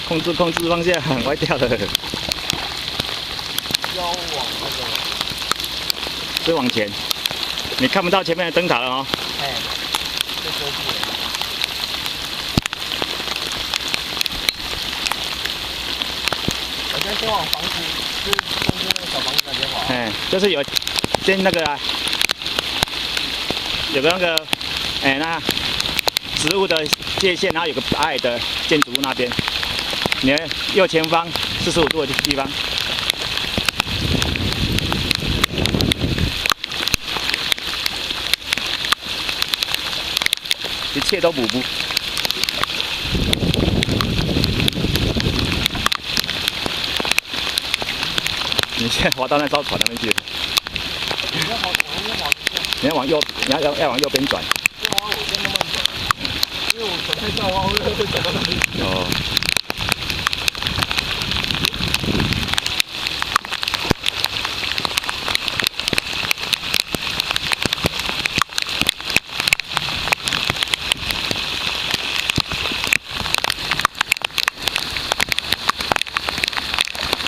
控制方向，歪掉了。要往那个，是往前，你看不到前面的灯塔了哦。哎，被遮住了。我现在先往房子，就是中间那个小房子那边滑。哎，就是有先那个啊，有个那个，哎那植物的界限，然后有个矮的建筑物那边，你的右前方45度的地方。一切都补补。你现在滑到那艘船那边去，你要往右，要往右边转。因为我先慢慢走，因为我船太大，我会走到那里。哦。